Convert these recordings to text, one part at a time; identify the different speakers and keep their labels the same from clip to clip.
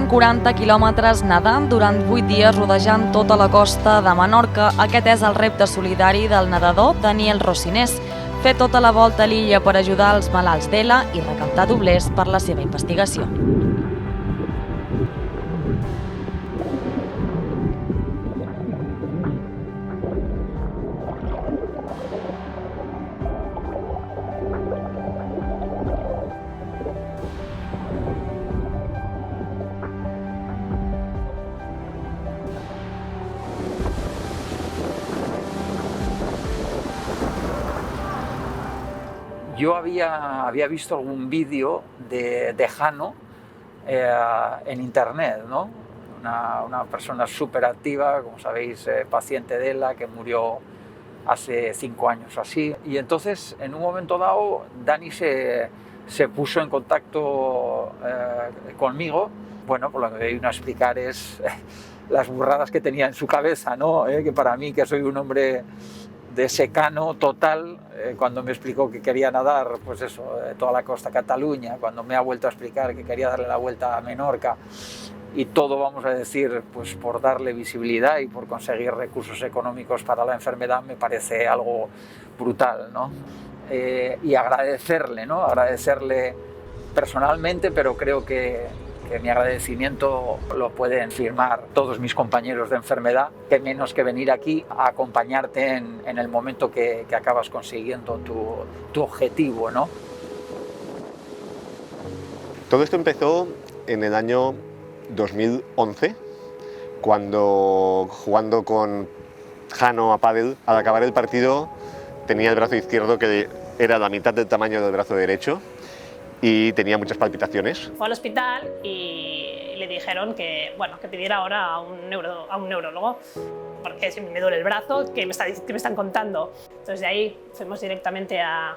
Speaker 1: 40 quilòmetres nedant durant 8 dies rodejant tota la costa de Menorca. Aquest és el repte solidari del nedador Daniel Rocinés, fer tota la volta a l'illa per ajudar els malalts d'ELA i recaptar doblers per la seva investigació.
Speaker 2: Yo había visto algún vídeo de Jano en internet, ¿no? Una persona súper activa, como sabéis, paciente de ELA, que murió hace 5 años o así. Y entonces, en un momento dado, Dani se puso en contacto conmigo. Bueno, pues lo que vino a explicar es las burradas que tenía en su cabeza, ¿no? Que para mí, que soy un hombre de secano total, cuando me explicó que quería nadar, pues eso, toda la costa Cataluña, cuando me ha vuelto a explicar que quería darle la vuelta a Menorca, y todo, vamos a decir, pues por darle visibilidad y por conseguir recursos económicos para la enfermedad, me parece algo brutal, ¿no? Y agradecerle, ¿no? Agradecerle personalmente, pero creo que mi agradecimiento lo pueden firmar todos mis compañeros de enfermedad, que menos que venir aquí a acompañarte en el momento que acabas consiguiendo tu objetivo, ¿no?
Speaker 3: Todo esto empezó en el año 2011, cuando jugando con Jano a pádel, al acabar el partido tenía el brazo izquierdo que era la mitad del tamaño del brazo derecho y tenía muchas palpitaciones.
Speaker 4: Fue al hospital y le dijeron que, bueno, que pidiera ahora a un neurólogo, porque si me duele el brazo, ¿qué me están contando? Entonces de ahí fuimos directamente a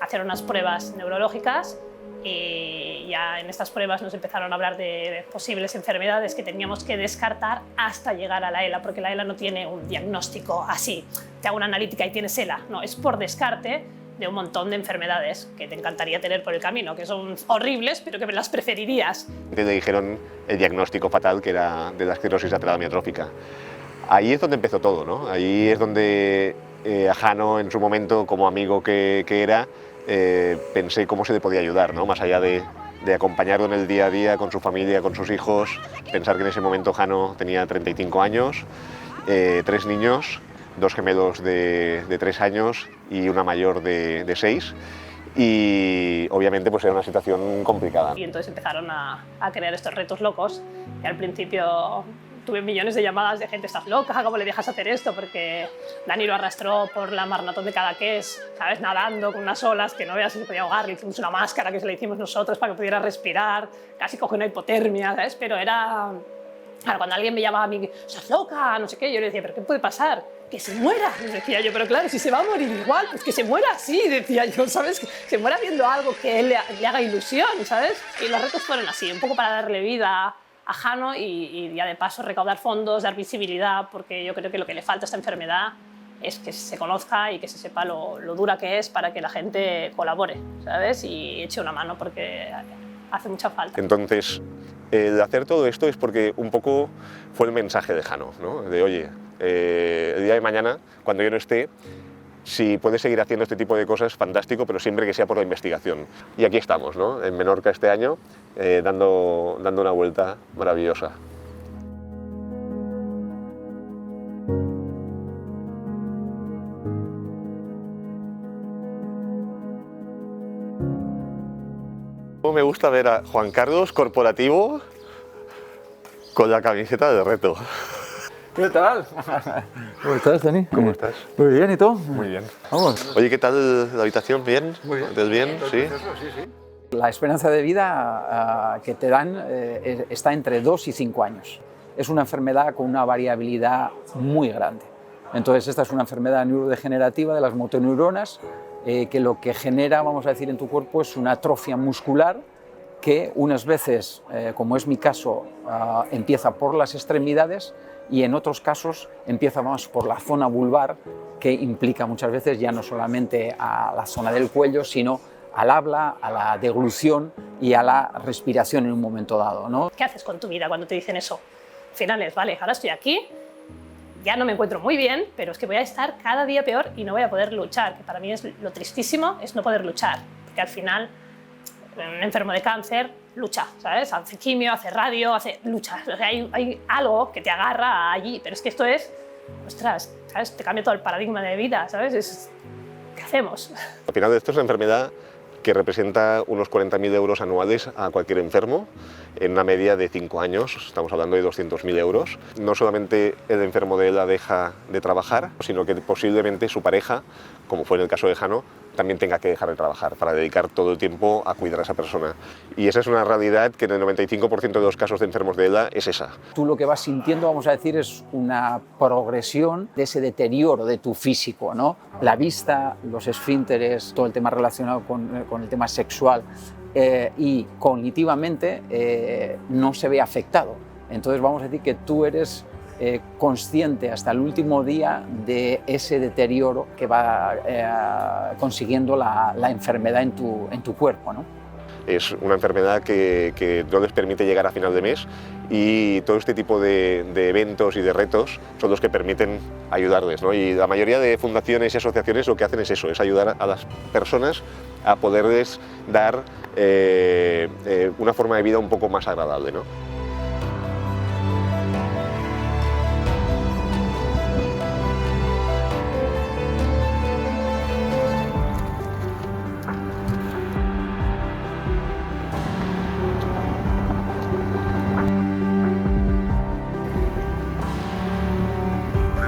Speaker 4: hacer unas pruebas neurológicas y ya en estas pruebas nos empezaron a hablar de posibles enfermedades que teníamos que descartar hasta llegar a la ELA, porque la ELA no tiene un diagnóstico así, te hago una analítica y tienes ELA, no, es por descarte de un montón de enfermedades que te encantaría tener por el camino, que son horribles, pero que me las preferirías.
Speaker 3: Le dijeron el diagnóstico fatal, que era de la esclerosis lateral amiotrófica. Ahí es donde empezó todo, ¿no? Ahí es donde a Jano, en su momento, como amigo que era, pensé cómo se le podía ayudar, ¿no? Más allá de acompañarlo en el día a día con su familia, con sus hijos, pensar que en ese momento Jano tenía 35 años, 3 niños, 2 gemelos de 3 años y una mayor de 6, y obviamente pues era una situación complicada.
Speaker 4: Y entonces empezaron a crear estos retos locos, y al principio tuve millones de llamadas de gente: estás loca, ¿cómo le dejas hacer esto? Porque Dani lo arrastró por la maratón de Cadaqués, ¿sabes? Nadando con unas olas que no veas si se podía ahogar, le hicimos una máscara que se la hicimos nosotros para que pudiera respirar, casi cogió una hipotermia, ¿sabes? Pero era... Claro, cuando alguien me llamaba a mí: estás loca, no sé qué, yo le decía: ¿pero qué puede pasar? ¡Que se muera! Y decía yo: pero claro, si se va a morir igual, pues que se muera así, decía yo, ¿sabes? Que se muera viendo algo que él le haga ilusión, ¿sabes? Y los retos fueron así, un poco para darle vida a Jano y ya de paso recaudar fondos, dar visibilidad, porque yo creo que lo que le falta a esta enfermedad es que se conozca y que se sepa lo dura que es, para que la gente colabore, ¿sabes? Y eche una mano, porque hace mucha falta.
Speaker 3: Entonces, el hacer todo esto es porque un poco fue el mensaje de Jano, ¿no? De oye, el día de mañana, cuando yo no esté, si puedes seguir haciendo este tipo de cosas, fantástico, pero siempre que sea por la investigación. Y aquí estamos, ¿no? En Menorca este año, dando una vuelta maravillosa. Me gusta ver a Juan Carlos corporativo con la camiseta de reto.
Speaker 5: ¿Qué tal? ¿Cómo estás, Dani?
Speaker 3: ¿Cómo estás?
Speaker 5: Muy bien, ¿y tú?
Speaker 3: Muy bien.
Speaker 5: Vamos.
Speaker 3: Oye, ¿qué tal la habitación? ¿Bien?
Speaker 5: Muy bien.
Speaker 3: ¿Estás bien? Sí.
Speaker 5: La esperanza de vida que te dan está entre 2 y 5 años. Es una enfermedad con una variabilidad muy grande. Entonces, esta es una enfermedad neurodegenerativa de las motoneuronas que lo que genera, vamos a decir, en tu cuerpo es una atrofia muscular que unas veces, como es mi caso, empieza por las extremidades y en otros casos empieza más por la zona vulvar, que implica muchas veces ya no solamente a la zona del cuello, sino al habla, a la deglución y a la respiración en un momento dado, ¿no?
Speaker 4: ¿Qué haces con tu vida cuando te dicen eso? Al final es, vale, ahora estoy aquí, ya no me encuentro muy bien, pero es que voy a estar cada día peor y no voy a poder luchar, que para mí es lo tristísimo, es no poder luchar, porque al final un enfermo de cáncer lucha, ¿sabes? Hace quimio, hace radio, lucha, o sea, hay algo que te agarra allí, pero es que esto es, ostras, ¿sabes? Te cambia todo el paradigma de vida, ¿sabes? ¿Qué hacemos?
Speaker 3: Al final esto es una enfermedad que representa unos 40.000 euros anuales a cualquier enfermo, en una media de 5 años, estamos hablando de 200.000 euros. No solamente el enfermo de ELA deja de trabajar, sino que posiblemente su pareja, como fue en el caso de Jano, también tenga que dejar de trabajar para dedicar todo el tiempo a cuidar a esa persona. Y esa es una realidad que en el 95% de los casos de enfermos de ELA es esa.
Speaker 5: Tú lo que vas sintiendo, vamos a decir, es una progresión de ese deterioro de tu físico, ¿no? La vista, los esfínteres, todo el tema relacionado con el tema sexual y cognitivamente no se ve afectado. Entonces vamos a decir que tú eres consciente hasta el último día de ese deterioro que va consiguiendo la enfermedad en tu cuerpo, ¿no?
Speaker 3: Es una enfermedad que no les permite llegar a final de mes y todo este tipo de eventos y de retos son los que permiten ayudarles, ¿no? Y la mayoría de fundaciones y asociaciones lo que hacen es eso, es ayudar a las personas a poderles dar una forma de vida un poco más agradable, ¿no?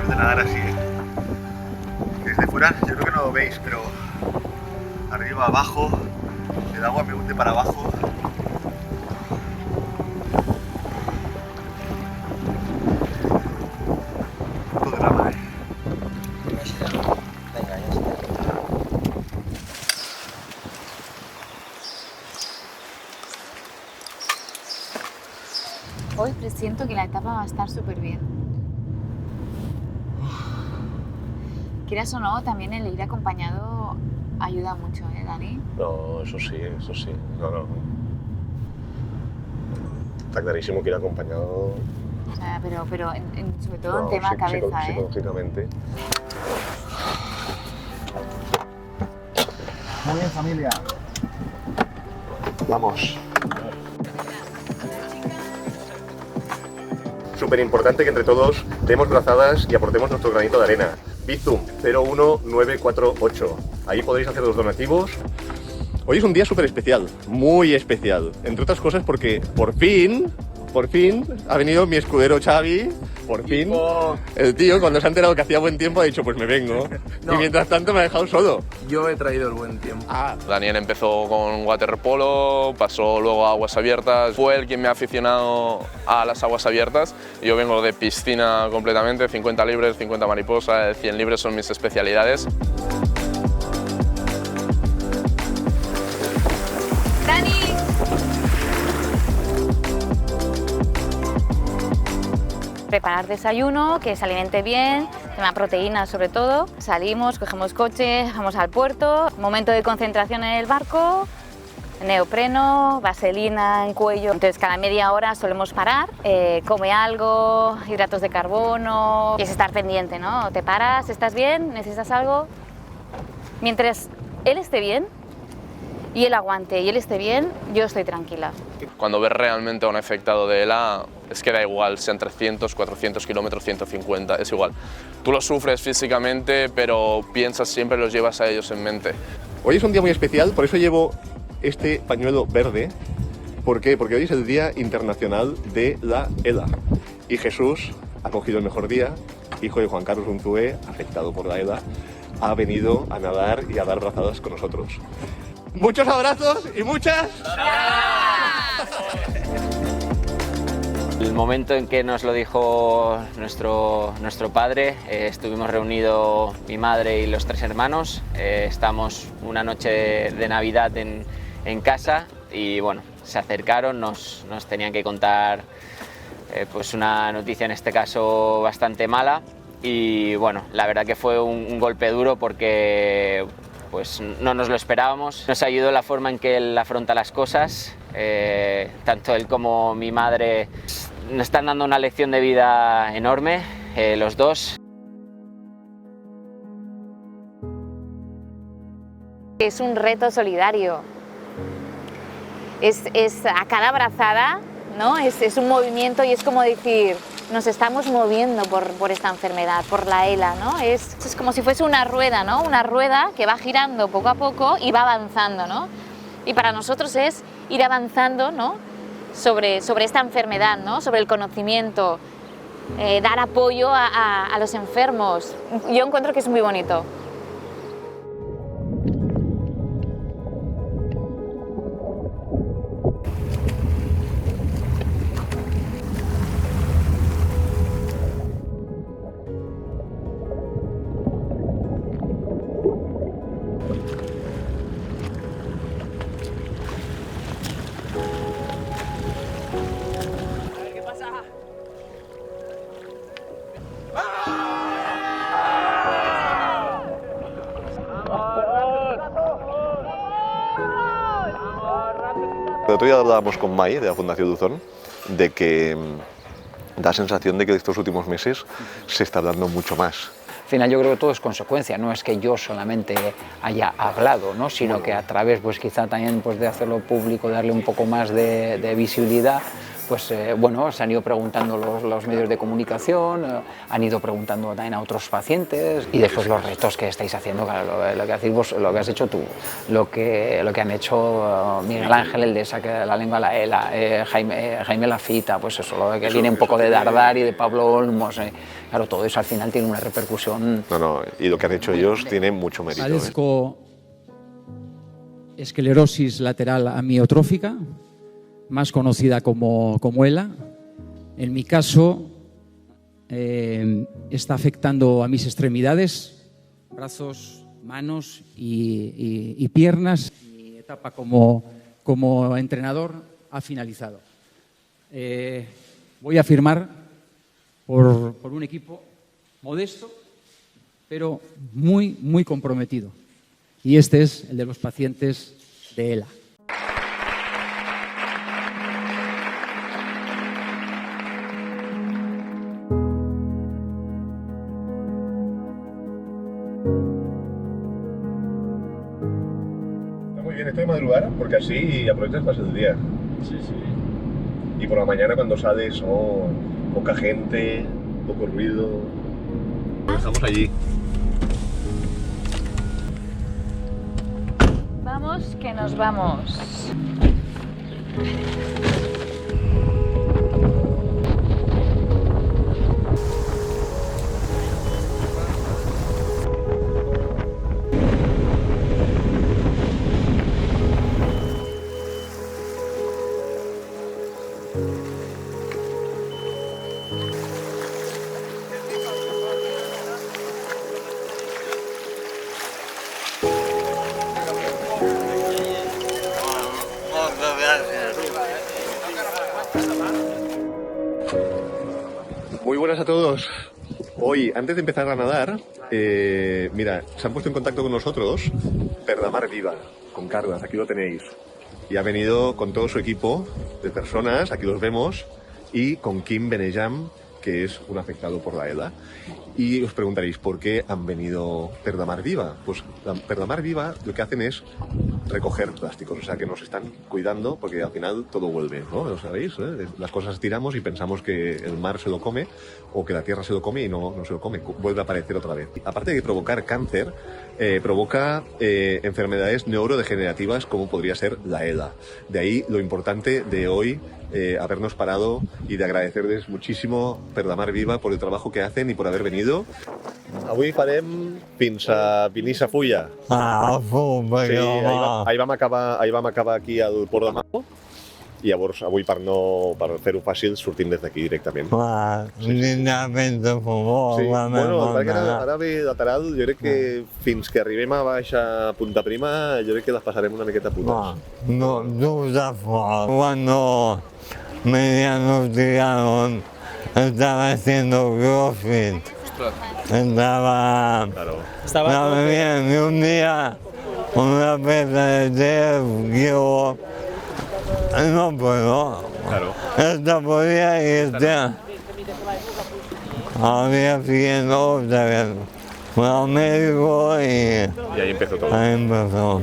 Speaker 3: Nadar así, desde fuera yo creo que no lo veis, pero arriba, abajo, el agua me hunde para abajo. Todo drama, Venga, ya está.
Speaker 6: Hoy presiento que la etapa va a estar súper bien. Quieras o no, también el ir acompañado ayuda mucho, ¿eh, Dani?
Speaker 3: No, eso sí, no. Está clarísimo que ir acompañado...
Speaker 6: O sea, pero sobre todo en tema cabeza, ¿eh?
Speaker 3: Psicológicamente.
Speaker 5: Muy bien, familia.
Speaker 3: Vamos. Súper importante que entre todos demos brazadas y aportemos nuestro granito de arena. Bizum 01948. Ahí podéis hacer los donativos. Hoy es un día súper especial, muy especial. Entre otras cosas porque por fin ha venido mi escudero Xavi. Por fin. El tío, cuando se ha enterado que hacía buen tiempo, ha dicho pues me vengo. No. Y mientras tanto me ha dejado solo.
Speaker 7: Yo he traído el buen tiempo.
Speaker 8: Daniel empezó con waterpolo, pasó luego a aguas abiertas. Fue él quien me ha aficionado a las aguas abiertas. Yo vengo de piscina completamente, 50 libres, 50 mariposas, 100 libres son mis especialidades.
Speaker 6: ¡Dani! Preparar desayuno, que se alimente bien, tema proteínas sobre todo. Salimos, cogemos coche, vamos al puerto, momento de concentración en el barco, neopreno, vaselina en cuello. Entonces cada media hora solemos parar, come algo, hidratos de carbono, y es estar pendiente, ¿no? Te paras, ¿estás bien? ¿Necesitas algo? Mientras él esté bien y él aguante y él esté bien, yo estoy tranquila.
Speaker 8: Cuando ves realmente a un afectado de ELA, es que da igual, sean 300, 400 kilómetros, 150, es igual. Tú lo sufres físicamente, pero piensas siempre, los llevas a ellos en mente.
Speaker 3: Hoy es un día muy especial, por eso llevo este pañuelo verde. ¿Por qué? Porque hoy es el Día Internacional de la ELA. Y Jesús ha cogido el mejor día, hijo de Juan Carlos Unzué, afectado por la ELA, ha venido a nadar y a dar brazadas con nosotros. Muchos abrazos y muchas...
Speaker 9: El momento en que nos lo dijo nuestro padre, estuvimos reunidos mi madre y los 3 hermanos, estamos una noche de Navidad en casa y bueno, se acercaron, nos tenían que contar pues una noticia en este caso bastante mala y bueno, la verdad que fue un golpe duro porque pues no nos lo esperábamos. Nos ayudó la forma en que él afronta las cosas, tanto él como mi madre nos están dando una lección de vida enorme, los dos.
Speaker 6: Es un reto solidario, es a cada abrazada, ¿no? Es un movimiento y es como decir, nos estamos moviendo por esta enfermedad, por la ELA, ¿no? Es como si fuese una rueda, ¿no? Una rueda que va girando poco a poco y va avanzando, ¿no? Y para nosotros es ir avanzando, ¿no? sobre esta enfermedad, ¿no? Sobre el conocimiento, dar apoyo a los enfermos. Yo encuentro que es muy bonito.
Speaker 3: El otro día hablábamos con Mai, de la Fundación Duzón, de que da sensación de que estos últimos meses se está hablando mucho más.
Speaker 5: Al final yo creo que todo es consecuencia, no es que yo solamente haya hablado, ¿no? Sino que a través, pues quizá también pues, de hacerlo público, darle un poco más de visibilidad, pues bueno, se han ido preguntando los medios de comunicación, han ido preguntando también a otros pacientes y después los retos que estáis haciendo, claro, lo que hacéis vos, lo que has hecho tú, lo que han hecho Miguel Ángel, el de Saque la Lengua a la ELA, Jaime Lafita, pues eso, lo que viene un poco de Dardar y de Pablo Olmos, claro, todo eso al final tiene una repercusión.
Speaker 3: No, y lo que han hecho ellos tiene mucho mérito.
Speaker 10: Padezco esclerosis lateral amiotrófica, más conocida como ELA. En mi caso, está afectando a mis extremidades, brazos, manos y piernas. Mi etapa como entrenador ha finalizado. Voy a firmar por un equipo modesto, pero muy comprometido. Y este es el de los pacientes de ELA.
Speaker 3: Esto de madrugar, porque así aprovechas más el día.
Speaker 10: Sí.
Speaker 3: Y por la mañana cuando sales, poca gente, poco ruido. Estamos allí.
Speaker 6: Vamos, que nos vamos.
Speaker 3: Muy buenas a todos. Hoy, antes de empezar a nadar, mira, se han puesto en contacto con nosotros Perdamar Viva, con Carles, aquí lo tenéis. Y ha venido con todo su equipo de personas, aquí los vemos, y con Kim Benejam, que es un afectado por la ELA. Y os preguntaréis, ¿por qué han venido Perdamar Viva? Pues Perdamar Viva lo que hacen es recoger plásticos, o sea que nos están cuidando porque al final todo vuelve, ¿no? ¿Lo sabéis? Las cosas tiramos y pensamos que el mar se lo come o que la tierra se lo come y no se lo come, vuelve a aparecer otra vez. Aparte de provocar cáncer, provoca enfermedades neurodegenerativas como podría ser la ELA. De ahí lo importante de hoy, habernos parado y de agradecerles muchísimo Perdamar Viva por el trabajo que hacen y por haber venido. Avui farem fins a Pinissa Fulla. Sí, ahir vam acabar aquí al Port de Maó i llavors avui per fer-ho fàcil sortim des d'aquí directament. Bueno, perquè ara ve lateral, jo crec que fins que arribem a baix a Punta Prima, jo crec que les passarem una miqueta putes.
Speaker 11: Cuando me diagnosticaron, estaba haciendo CrossFit. Estaba bien y un día una pesa de té, yo no puedo.
Speaker 3: Claro.
Speaker 11: Esta podía y esta. Al día siguiente otra vez. Fui al médico y
Speaker 3: ahí empezó todo.
Speaker 11: Ahí empezó.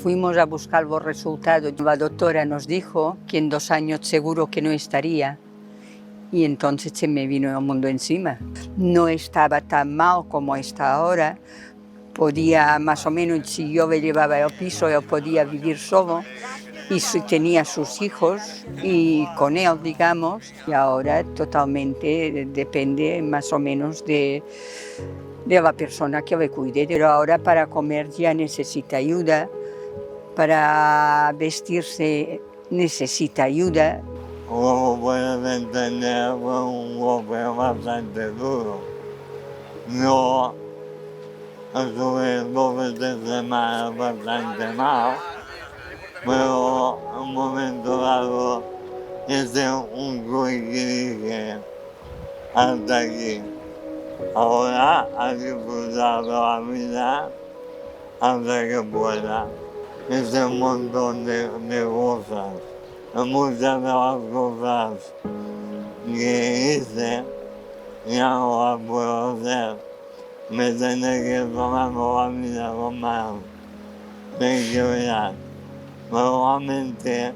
Speaker 12: Fuimos a buscar los resultados. La doctora nos dijo que en 2 años seguro que no estaría. Y entonces se me vino el mundo encima. No estaba tan mal como está ahora. Podía, más o menos, si yo me llevaba al piso, él podía vivir solo. Y tenía sus hijos y con él, digamos. Y ahora totalmente depende más o menos de la persona que le cuide. Pero ahora para comer ya necesita ayuda. Para vestirse necesita ayuda.
Speaker 11: Como puedes entender, fue un golpe bastante duro. Yo estuve 2 veces de semana bastante mal, pero en un momento dado hice un clic y dije, hasta aquí. Ahora a disfrutar de la vida hasta que pueda. Hice un montón de cosas. Muchas de las cosas que hice ya no las puedo hacer. Me tendré que tomar la vida con más tranquilidad. Nuevamente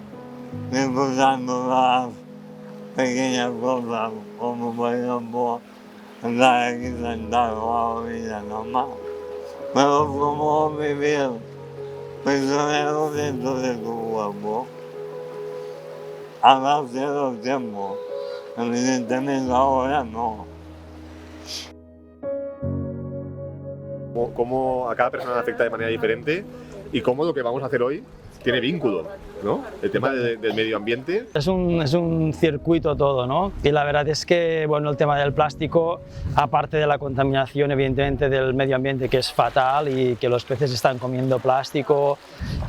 Speaker 11: disfrutando las pequeñas cosas, como por ejemplo estar aquí sentado a la vida normal. Pero como vivir prisionero dentro de tu cuerpo. Hace cierto tiempo, evidentemente ahora no.
Speaker 3: Cómo a cada persona le afecta de manera diferente y cómo lo que vamos a hacer hoy tiene vínculo, ¿no? El tema del medio ambiente.
Speaker 13: Es un circuito todo, ¿no? Y la verdad es que, bueno, el tema del plástico, aparte de la contaminación, evidentemente, del medio ambiente, que es fatal y que los peces están comiendo plástico,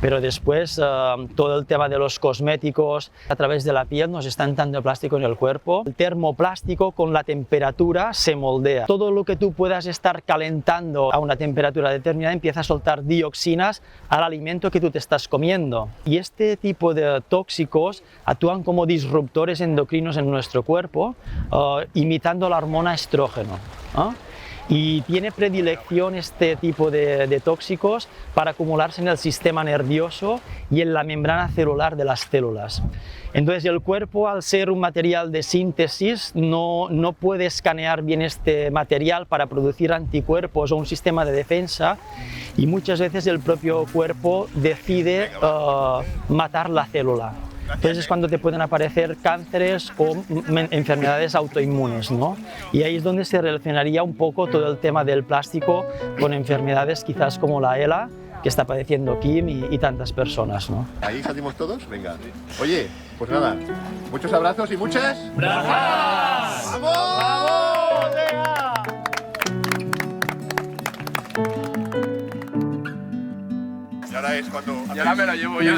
Speaker 13: pero después todo el tema de los cosméticos, a través de la piel nos está entrando plástico en el cuerpo. El termoplástico con la temperatura se moldea. Todo lo que tú puedas estar calentando a una temperatura determinada empieza a soltar dioxinas al alimento que tú te estás comiendo. Y este tipo de tóxicos actúan como disruptores endocrinos en nuestro cuerpo, imitando la hormona estrógeno. Y tiene predilección este tipo de tóxicos para acumularse en el sistema nervioso y en la membrana celular de las células. Entonces el cuerpo, al ser un material de síntesis, no puede escanear bien este material para producir anticuerpos o un sistema de defensa, y muchas veces el propio cuerpo decide matar la célula. Entonces es cuando te pueden aparecer cánceres o enfermedades autoinmunes, ¿no? Y ahí es donde se relacionaría un poco todo el tema del plástico con enfermedades quizás como la ELA, que está padeciendo Kim y tantas personas, ¿no?
Speaker 3: Ahí salimos todos, venga. Oye, pues nada, muchos abrazos y muchas... ¡Brazas! ¡Vamos! ¡Vamos! ¡Venga! Y ahora es cuando... Y ahora me la llevo yo.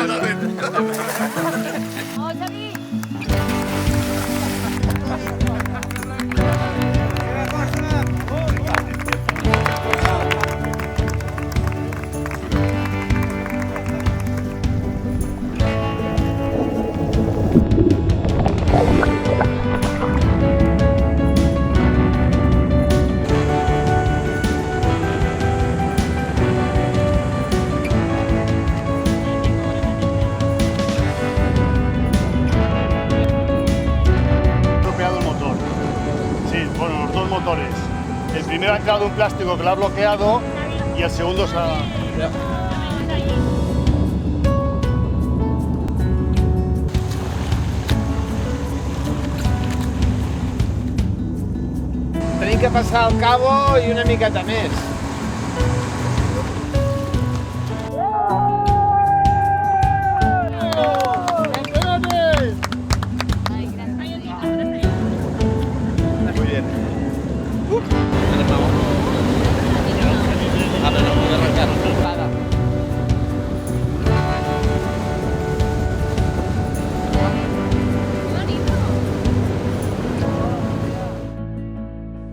Speaker 14: El primero ha entrado un plástico que lo ha bloqueado y el segundo se ha...
Speaker 15: Tenim que passar al cabo i una miqueta més.
Speaker 3: Muy bien.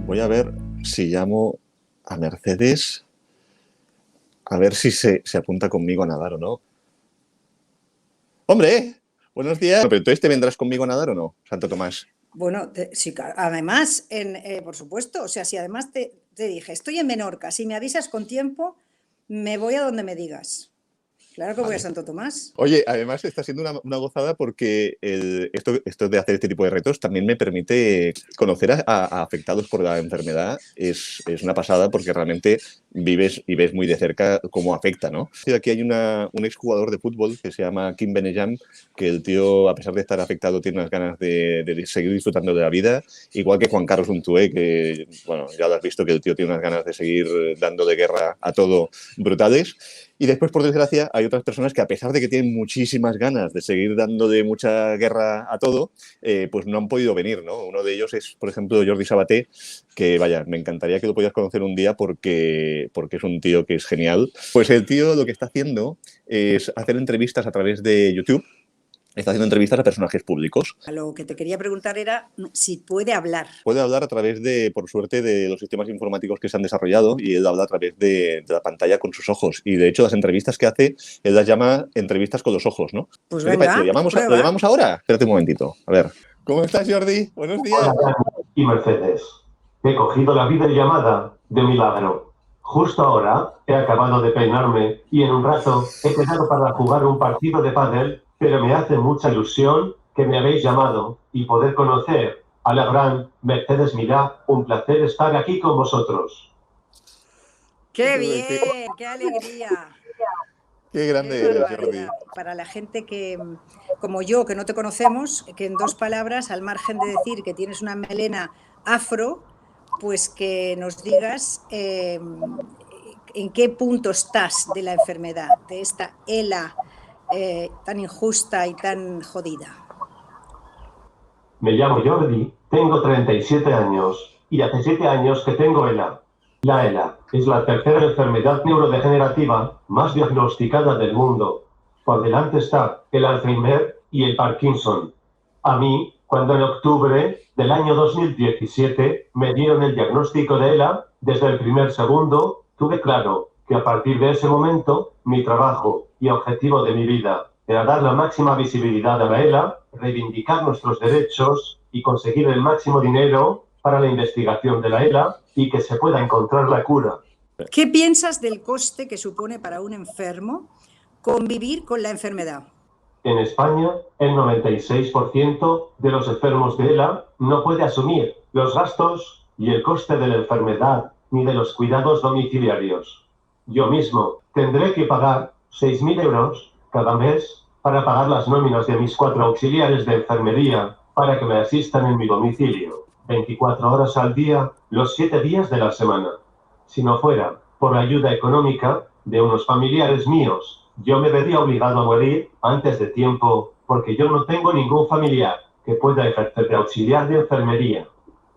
Speaker 16: Voy a ver si llamo a Mercedes A ver si se apunta conmigo a nadar o no. ¡Hombre! Buenos días. Pero entonces, ¿te vendrás conmigo a nadar o no, Santo Tomás?
Speaker 17: Bueno, sí, además, por supuesto, o sea, si además te dije, estoy en Menorca, si me avisas con tiempo, me voy a donde me digas. Claro que voy a Santo Tomás.
Speaker 16: Oye, además está siendo una gozada porque esto de hacer este tipo de retos también me permite conocer a afectados por la enfermedad. Es una pasada porque realmente vives y ves muy de cerca cómo afecta, ¿no? Aquí hay un exjugador de fútbol que se llama Kim Benejam, que el tío, a pesar de estar afectado, tiene unas ganas de seguir disfrutando de la vida, igual que Juan Carlos Untué, que, bueno, ya lo has visto, que el tío tiene unas ganas de seguir dando de guerra a todo brutales. Y después, por desgracia, hay otras personas que, a pesar de que tienen muchísimas ganas de seguir dando de mucha guerra a todo, pues no han podido venir, ¿no? Uno de ellos es, por ejemplo, Jordi Sabaté, que, vaya, me encantaría que lo pudieras conocer un día porque es un tío que es genial. Pues el tío lo que está haciendo es hacer entrevistas a través de YouTube. Está haciendo entrevistas a personajes públicos.
Speaker 17: Lo que te quería preguntar era si puede hablar.
Speaker 16: Puede hablar a través de, por suerte, de los sistemas informáticos que se han desarrollado, y él habla a través de la pantalla con sus ojos. Y de hecho, las entrevistas que hace, él las llama entrevistas con los ojos, ¿no?
Speaker 17: Pues venga,
Speaker 16: ¿Lo llamamos ahora? Espérate un momentito. A ver. ¿Cómo estás, Jordi? Buenos días.
Speaker 18: Hola, Dani y Mercedes. He cogido la videollamada de milagro. Justo ahora he acabado de peinarme y en un rato he quedado para jugar un partido de pádel, pero me hace mucha ilusión que me habéis llamado y poder conocer a la gran Mercedes Milá. Un placer estar aquí con vosotros.
Speaker 17: ¡Qué bien! ¡Qué alegría!
Speaker 16: ¡Qué grande eres, Jordi!
Speaker 17: Para la gente que, como yo, que no te conocemos, que en 2 palabras, al margen de decir que tienes una melena afro, pues que nos digas en qué punto estás de la enfermedad, de esta ELA tan injusta y tan jodida.
Speaker 18: Me llamo Jordi, tengo 37 años y hace 7 años que tengo ELA. La ELA es la tercera enfermedad neurodegenerativa más diagnosticada del mundo. Por delante está el Alzheimer y el Parkinson. A mí, cuando en octubre del año 2017 me dieron el diagnóstico de ELA, desde el primer segundo tuve claro que a partir de ese momento mi trabajo y objetivo de mi vida era dar la máxima visibilidad a la ELA, reivindicar nuestros derechos y conseguir el máximo dinero para la investigación de la ELA y que se pueda encontrar la cura.
Speaker 17: ¿Qué piensas del coste que supone para un enfermo convivir con la enfermedad?
Speaker 18: En España, el 96% de los enfermos de ELA no puede asumir los gastos y el coste de la enfermedad ni de los cuidados domiciliarios. Yo mismo tendré que pagar 6.000 euros cada mes para pagar las nóminas de mis 4 auxiliares de enfermería para que me asistan en mi domicilio, 24 horas al día, los 7 días de la semana. Si no fuera por la ayuda económica de unos familiares míos, yo me vería obligado a morir antes de tiempo porque yo no tengo ningún familiar que pueda ejercer de auxiliar de enfermería.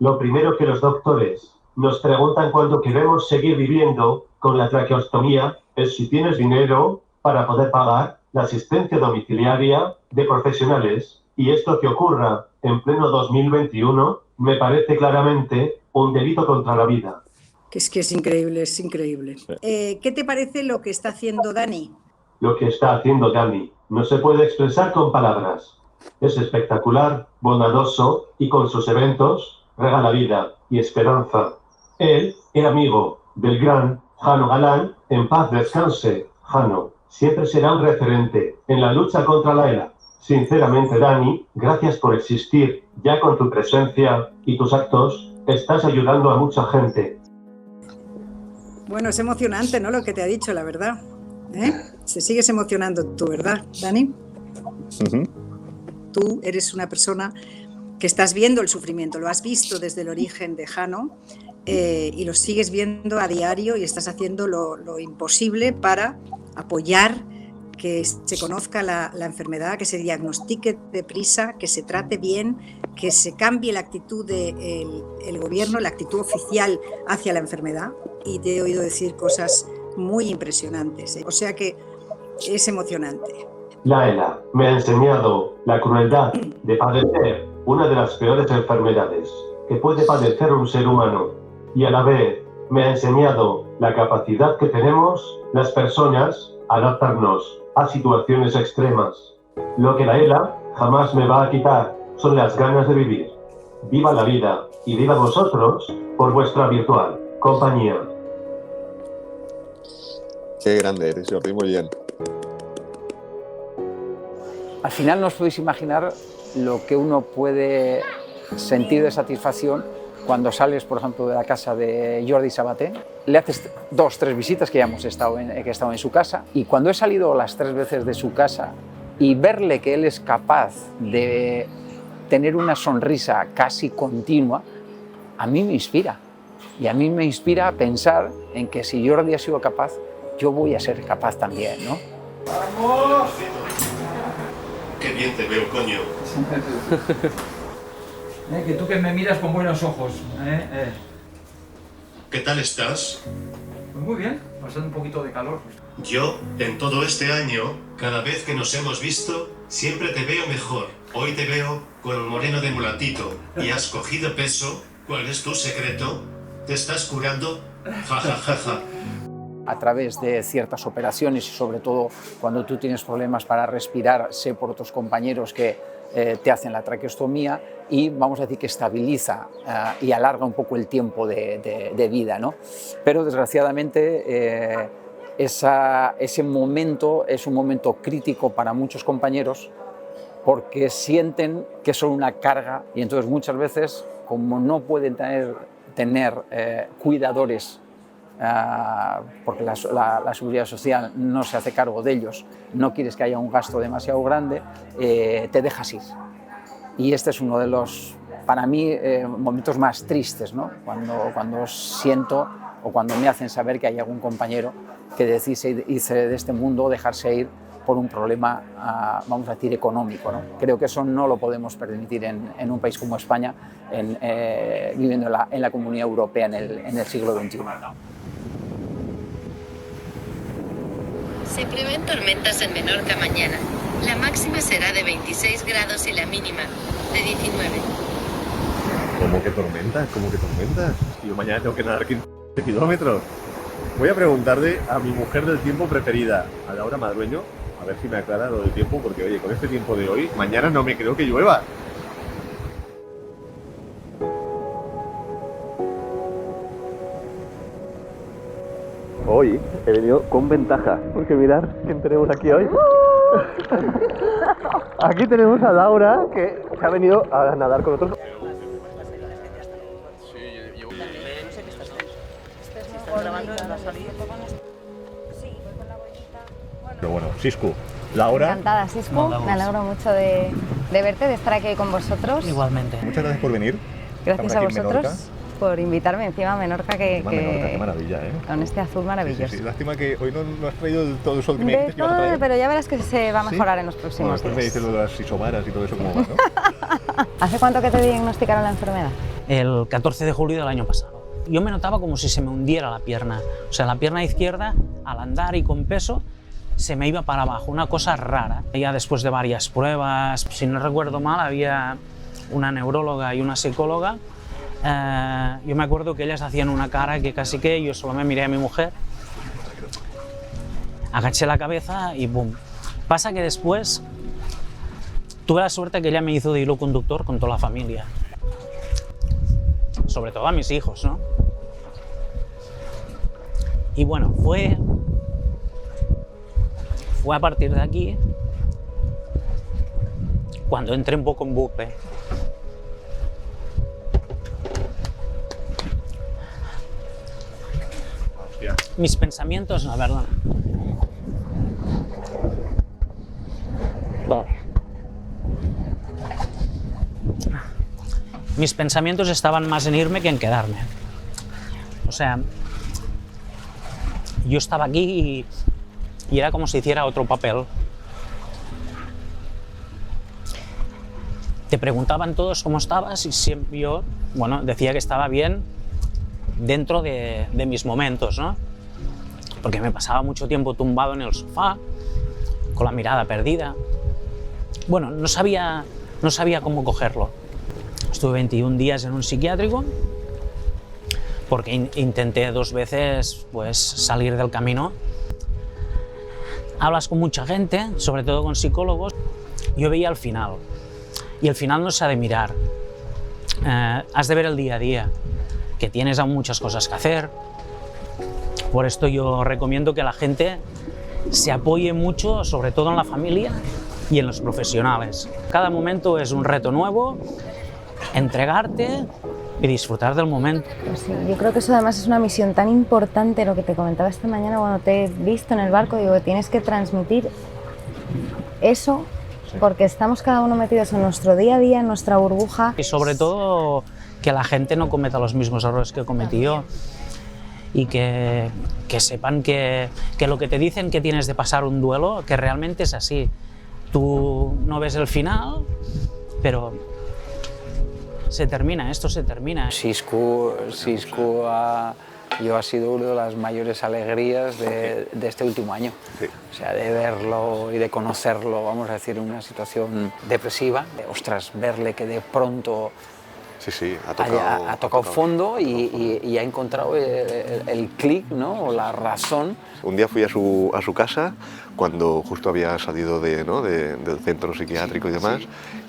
Speaker 18: Lo primero que los doctores nos preguntan cuando queremos seguir viviendo con la traqueostomía es si tienes dinero para poder pagar la asistencia domiciliaria de profesionales, y esto que ocurra en pleno 2021 me parece claramente un delito contra la vida.
Speaker 17: Que es increíble, es increíble. ¿Qué te parece lo que está haciendo Dani?
Speaker 18: Lo que está haciendo Dani no se puede expresar con palabras. Es espectacular, bondadoso y con sus eventos regala vida y esperanza. Él era amigo del gran Jano Galán, en paz descanse. Jano siempre será un referente en la lucha contra la ELA. Sinceramente, Dani, gracias por existir. Ya con tu presencia y tus actos estás ayudando a mucha gente.
Speaker 17: Bueno, es emocionante, ¿no?, lo que te ha dicho, la verdad. Se sigues emocionando tú, ¿verdad, Dani? Tú eres una persona que estás viendo el sufrimiento, lo has visto desde el origen de Jano y lo sigues viendo a diario y estás haciendo lo imposible para apoyar que se conozca la enfermedad, que se diagnostique deprisa, que se trate bien, que se cambie la actitud del gobierno, la actitud oficial hacia la enfermedad. Y te he oído decir cosas muy impresionantes, o sea que es emocionante.
Speaker 18: La ELA me ha enseñado la crueldad de padecer una de las peores enfermedades que puede padecer un ser humano, y a la vez me ha enseñado la capacidad que tenemos las personas a adaptarnos a situaciones extremas. Lo que la ELA jamás me va a quitar son las ganas de vivir. Viva la vida y viva vosotros por vuestra virtual compañía.
Speaker 16: Qué grande eres, Jordi, muy bien.
Speaker 5: Al final no os podéis imaginar lo que uno puede sentir de satisfacción cuando sales, por ejemplo, de la casa de Jordi Sabaté. Le haces 2 o 3 visitas que ya he estado en su casa, y cuando he salido las 3 veces de su casa y verle que él es capaz de tener una sonrisa casi continua, a mí me inspira. Y a mí me inspira a pensar en que si Jordi ha sido capaz, yo voy a ser capaz también, ¿no?
Speaker 18: ¡Vamos! ¡Qué bien te veo, coño!
Speaker 10: Que tú que me miras con buenos ojos.
Speaker 18: ¿Qué tal estás?
Speaker 10: Pues muy bien, pasando un poquito de calor.
Speaker 18: Yo, en todo este año, cada vez que nos hemos visto, siempre te veo mejor. Hoy te veo con un moreno de mulatito y has cogido peso. ¿Cuál es tu secreto? ¿Te estás curando? Ja, ja, ja, ja.
Speaker 5: A través de ciertas operaciones y sobre todo cuando tú tienes problemas para respirar, sé por otros compañeros que te hacen la traqueostomía y vamos a decir que estabiliza y alarga un poco el tiempo de vida, ¿no? Pero desgraciadamente ese momento es un momento crítico para muchos compañeros porque sienten que son una carga y entonces muchas veces, como no pueden tener cuidadores porque la seguridad social no se hace cargo de ellos, no quieres que haya un gasto demasiado grande, te dejas ir. Y este es uno de los, para mí, momentos más tristes, ¿no? Cuando siento o cuando me hacen saber que hay algún compañero que decide irse de este mundo, dejarse ir por un problema, vamos a decir, económico, ¿no? Creo que eso no lo podemos permitir en un país como España, viviendo en la Comunidad Europea en el siglo XXI.
Speaker 19: Se prevén tormentas en Menorca mañana. La máxima será de 26 grados y la mínima de 19.
Speaker 16: ¿Cómo que tormentas? ¿Cómo que tormentas? Yo mañana tengo que nadar 15 kilómetros. Voy a preguntarle a mi mujer del tiempo preferida, a Laura Madrueño, a ver si me aclara lo del tiempo, porque oye, con este tiempo de hoy, mañana no me creo que llueva. Hoy he venido con ventaja, porque mirad quién tenemos aquí hoy. Aquí tenemos a Laura, que se ha venido a nadar con nosotros. Pero bueno, Siscu, Laura.
Speaker 6: Encantada, Siscu. Me alegro mucho de verte, de estar aquí con vosotros.
Speaker 20: Igualmente.
Speaker 16: Muchas gracias por venir.
Speaker 6: Gracias a vosotros por invitarme encima a Menorca,
Speaker 16: Menorca, qué maravilla, ¿eh?
Speaker 6: Con este azul maravilloso.
Speaker 16: Sí, sí. Lástima que hoy no has traído todo el sol que me dijiste que ibas a traer.
Speaker 6: Pero ya verás que se va a mejorar en los próximos
Speaker 16: días. Después me dices lo de las isobaras y todo eso, ¿cómo va, no?
Speaker 6: ¿Hace cuánto que te diagnosticaron la enfermedad?
Speaker 20: El 14 de julio del año pasado. Yo me notaba como si se me hundiera la pierna. O sea, la pierna izquierda, al andar y con peso, se me iba para abajo, una cosa rara. Ya después de varias pruebas, si no recuerdo mal, había una neuróloga y una psicóloga. Yo me acuerdo que ellas hacían una cara que casi que yo solo me miré a mi mujer, agaché la cabeza y ¡boom! Pasa que después tuve la suerte que ella me hizo de hilo conductor con toda la familia, sobre todo a mis hijos, ¿no? Y bueno, fue a partir de aquí cuando entré un poco en bucle. Mis pensamientos, no, perdón. Mis pensamientos estaban más en irme que en quedarme. O sea, yo estaba aquí y era como si hiciera otro papel. Te preguntaban todos cómo estabas y siempre yo, bueno, decía que estaba bien dentro de mis momentos, ¿no? Porque me pasaba mucho tiempo tumbado en el sofá, con la mirada perdida. Bueno, no sabía cómo cogerlo. Estuve 21 días en un psiquiátrico, porque intenté 2 veces pues, salir del camino. Hablas con mucha gente, sobre todo con psicólogos. Yo veía el final, y el final no se ha de mirar. Has de ver el día a día, que tienes aún muchas cosas que hacer. Por esto yo recomiendo que la gente se apoye mucho, sobre todo en la familia y en los profesionales. Cada momento es un reto nuevo, entregarte y disfrutar del momento.
Speaker 21: Pues sí, yo creo que eso además es una misión tan importante, lo que te comentaba esta mañana cuando te he visto en el barco, digo, tienes que transmitir eso, porque estamos cada uno metidos en nuestro día a día, en nuestra burbuja.
Speaker 20: Y sobre todo que la gente no cometa los mismos errores que cometí yo, y que sepan que lo que te dicen que tienes de pasar un duelo, que realmente es así. Tú no ves el final, pero se termina, esto se termina.
Speaker 5: Siscu ha sido una de las mayores alegrías de este último año.
Speaker 3: Sí.
Speaker 5: O sea, de verlo y de conocerlo, vamos a decir, en una situación depresiva. Ostras, verle que de pronto
Speaker 3: sí,
Speaker 5: ha tocado fondo y ha encontrado el clic, ¿no? O la razón.
Speaker 3: Un día fui a su casa cuando justo había salido del centro psiquiátrico y demás,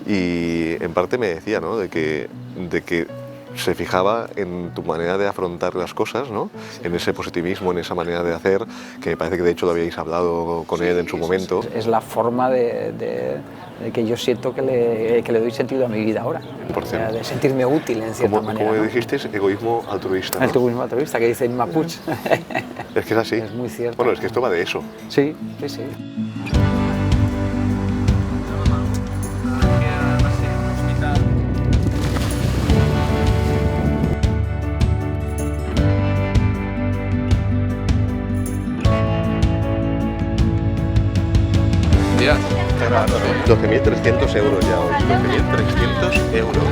Speaker 3: y en parte me decía, ¿no? de que se fijaba en tu manera de afrontar las cosas, ¿no? En ese positivismo, en esa manera de hacer, que me parece que de hecho lo habíais hablado con él en su momento.
Speaker 5: Es la forma de que yo siento que le doy sentido a mi vida ahora, o sea, de sentirme útil en cierta manera.
Speaker 3: Como dijiste, egoísmo altruista, ¿no?
Speaker 5: Altruismo altruista, que dice en Mapuche.
Speaker 3: Es que es así.
Speaker 5: Es muy cierto.
Speaker 3: Bueno, es que esto va de eso.
Speaker 5: Sí, sí, sí.
Speaker 8: Ya.
Speaker 3: 12.300 euros ya hoy. 12.300 euros.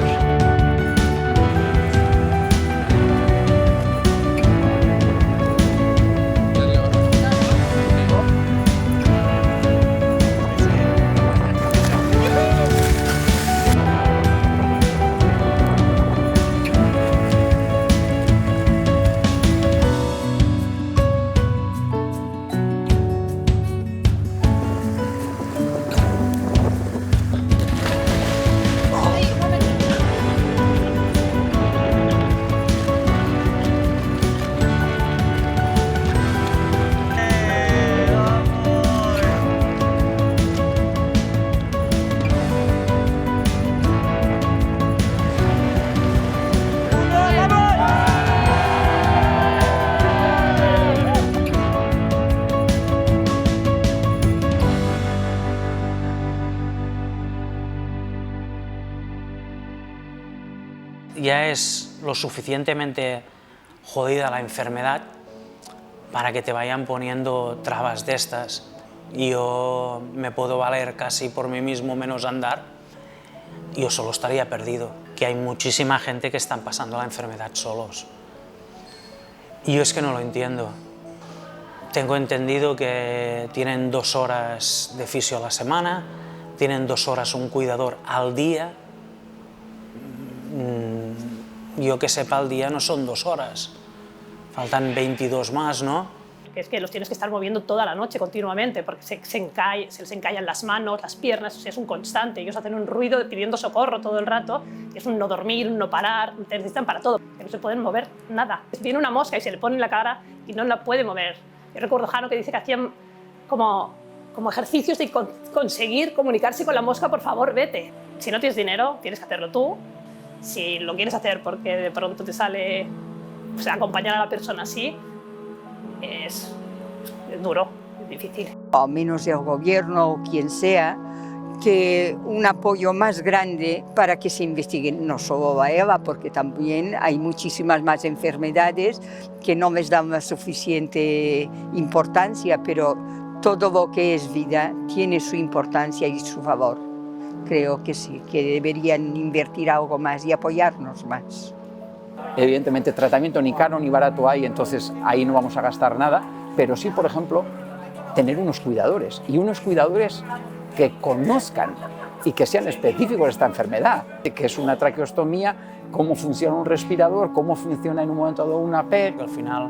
Speaker 20: Ya es lo suficientemente jodida la enfermedad para que te vayan poniendo trabas de estas. Yo me puedo valer casi por mí mismo menos andar, yo solo estaría perdido. Que hay muchísima gente que están pasando la enfermedad solos. Y yo es que no lo entiendo. Tengo entendido que tienen 2 horas de fisio a la semana, tienen 2 horas un cuidador al día. Yo que sepa, al día no son 2 horas, faltan 22 más, ¿no?
Speaker 4: Es que los tienes que estar moviendo toda la noche continuamente, porque se les encallan las manos, las piernas, o sea, es un constante. Ellos hacen un ruido pidiendo socorro todo el rato, es un no dormir, un no parar, te necesitan para todo, que no se pueden mover nada. Viene una mosca y se le pone en la cara y no la puede mover. Yo recuerdo a Jano que dice que hacían como ejercicios de conseguir comunicarse con la mosca, por favor, vete. Si no tienes dinero, tienes que hacerlo tú. Si lo quieres hacer porque de pronto te sale, o sea, acompañar a la persona así, es duro, es difícil.
Speaker 12: Al menos el gobierno o quien sea, que un apoyo más grande para que se investigue no solo la ELA, porque también hay muchísimas más enfermedades que no les dan la suficiente importancia, pero todo lo que es vida tiene su importancia y su valor. Creo que sí, que deberían invertir algo más y apoyarnos más.
Speaker 5: Evidentemente, tratamiento ni caro ni barato hay, entonces ahí no vamos a gastar nada, pero sí, por ejemplo, tener unos cuidadores, y unos cuidadores que conozcan y que sean específicos de esta enfermedad, que es una traqueostomía, cómo funciona un respirador, cómo funciona en un momento dado una PEG.
Speaker 20: Al final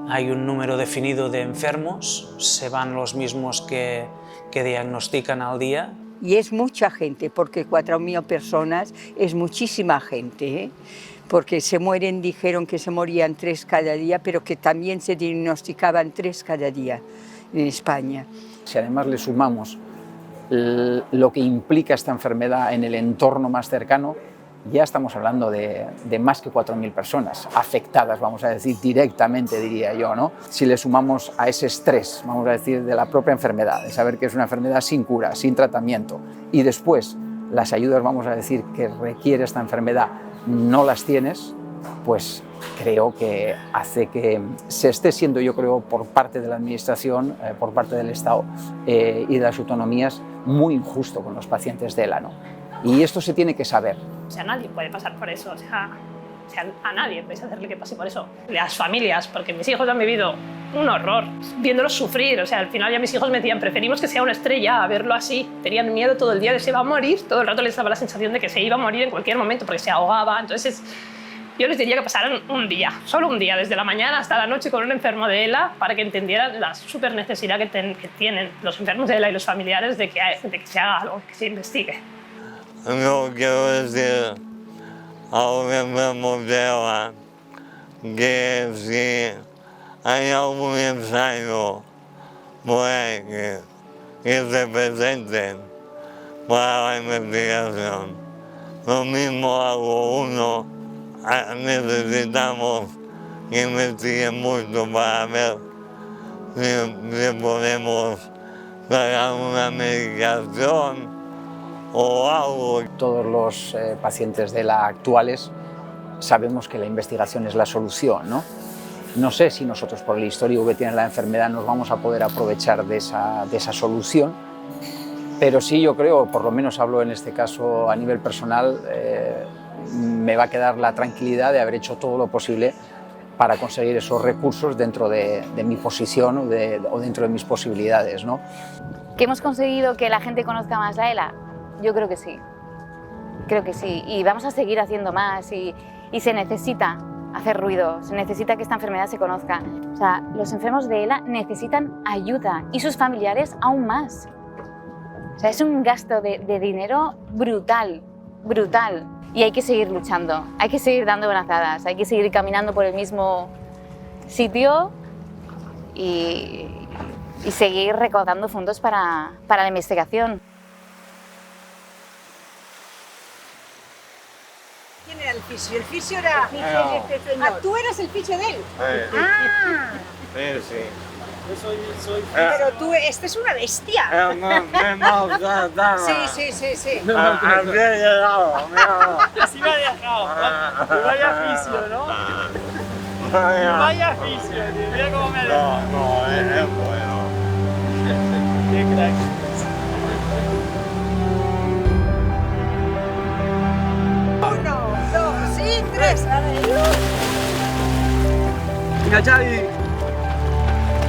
Speaker 20: hay un número definido de enfermos, se van los mismos que diagnostican al día.
Speaker 12: Y es mucha gente, porque 4.000 personas es muchísima gente, ¿eh? Porque se mueren, dijeron que se morían 3 cada día, pero que también se diagnosticaban 3 cada día en España.
Speaker 5: Si además le sumamos lo que implica esta enfermedad en el entorno más cercano, ya estamos hablando de más que 4.000 personas afectadas, vamos a decir, directamente, diría yo, ¿no? Si le sumamos a ese estrés, vamos a decir, de la propia enfermedad, de saber que es una enfermedad sin cura, sin tratamiento, y después las ayudas, vamos a decir, que requiere esta enfermedad, no las tienes, pues creo que hace que se esté siendo, yo creo, por parte de la Administración, por parte del Estado y de las autonomías, muy injusto con los pacientes de ELA, ¿no? Y esto se tiene que saber.
Speaker 4: O sea, nadie puede pasar por eso, o sea, a nadie podéis hacerle que pase por eso. Las familias, porque mis hijos han vivido un horror, viéndolos sufrir, o sea, al final ya mis hijos me decían, preferimos que sea una estrella a verlo así. Tenían miedo todo el día de que se iba a morir, todo el rato les daba la sensación de que se iba a morir en cualquier momento porque se ahogaba, entonces yo les diría que pasaran un día, solo un día, desde la mañana hasta la noche con un enfermo de ELA para que entendieran la súper necesidad que tienen los enfermos de ELA y los familiares de que se haga algo, que se investigue.
Speaker 11: No quiero decir a los enfermos de ELA que si hay algún ensayo por ahí que se presenten para la investigación. Lo mismo hago uno, necesitamos que investiguen mucho para ver si podemos sacar una medicación o algo.
Speaker 5: Todos los pacientes de ELA actuales sabemos que la investigación es la solución, ¿no? No sé si nosotros por el historial que tiene la enfermedad nos vamos a poder aprovechar de esa solución, pero sí yo creo, por lo menos hablo en este caso a nivel personal, me va a quedar la tranquilidad de haber hecho todo lo posible para conseguir esos recursos dentro de mi posición o dentro de mis posibilidades, ¿no?
Speaker 6: ¿Que hemos conseguido que la gente conozca más la ELA? Yo creo que sí, y vamos a seguir haciendo más y se necesita hacer ruido, se necesita que esta enfermedad se conozca. O sea, los enfermos de ELA necesitan ayuda y sus familiares aún más. O sea, es un gasto de dinero brutal, brutal. Y hay que seguir luchando, hay que seguir dando brazadas, hay que seguir caminando por el mismo sitio y seguir recaudando fondos para la investigación.
Speaker 17: ¿Quién era el fisio? El fisio era... Ah, tú eras el fisio de él. Ah.
Speaker 11: Sí.
Speaker 17: Pero tú, este es una bestia. Sí.
Speaker 11: Había llegado.
Speaker 15: Así me ha dejado. Vaya fisio, ¿no? Vaya fisio, tío. Mira cómo me ha dejado.
Speaker 11: No, es bueno.
Speaker 15: Qué crack.
Speaker 17: Uno, dos y tres.
Speaker 15: Mira, Xavi.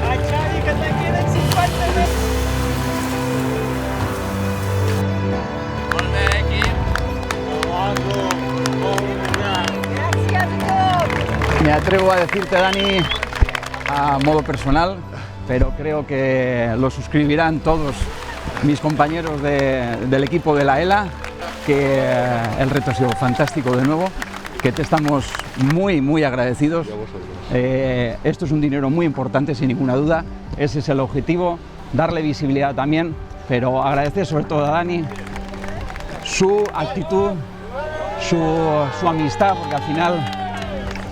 Speaker 15: A Xavi, que te queden 50 meses.
Speaker 5: Me atrevo a decirte, Dani, a modo personal, pero creo que lo suscribirán todos mis compañeros del equipo de la ELA, que el reto ha sido fantástico de nuevo, que te estamos muy agradecidos. Esto es un dinero muy importante, sin ninguna duda, ese es el objetivo, darle visibilidad también, pero agradecer sobre todo a Dani su actitud, su amistad, porque al final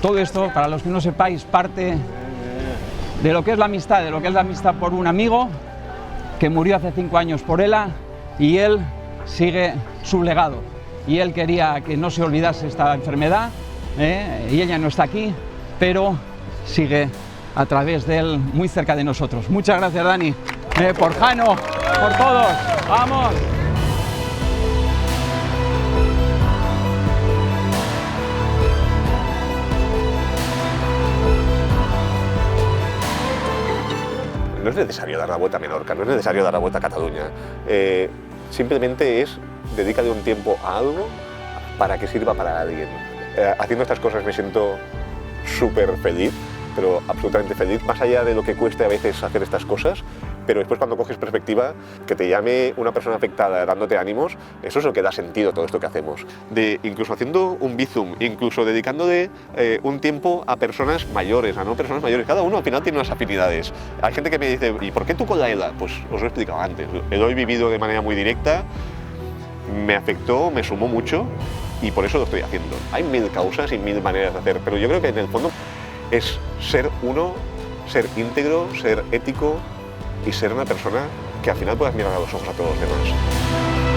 Speaker 5: todo esto, para los que no sepáis, parte de lo que es la amistad, por un amigo que murió hace 5 años por ELA y él sigue su legado. Y él quería que no se olvidase esta enfermedad y ella no está aquí, pero sigue a través de él muy cerca de nosotros. Muchas gracias, Dani, por Jano, por todos. ¡Vamos!
Speaker 3: No es necesario dar la vuelta a Menorca, no es necesario dar la vuelta a Cataluña. simplemente es dedícale un tiempo a algo para que sirva para alguien. Haciendo estas cosas me siento súper feliz, pero absolutamente feliz, más allá de lo que cueste a veces hacer estas cosas, pero después cuando coges perspectiva, que te llame una persona afectada dándote ánimos, eso es lo que da sentido a todo esto que hacemos. Incluso haciendo un Bizum, incluso dedicándole un tiempo a personas mayores, a no personas mayores, cada uno al final tiene unas afinidades. Hay gente que me dice, ¿y por qué tú con la ELA? Pues os lo he explicado antes, lo he vivido de manera muy directa, me afectó, me sumó mucho y por eso lo estoy haciendo. Hay mil causas y mil maneras de hacer, pero yo creo que en el fondo es ser uno, ser íntegro, ser ético y ser una persona que al final puedas mirar a los ojos a todos los demás.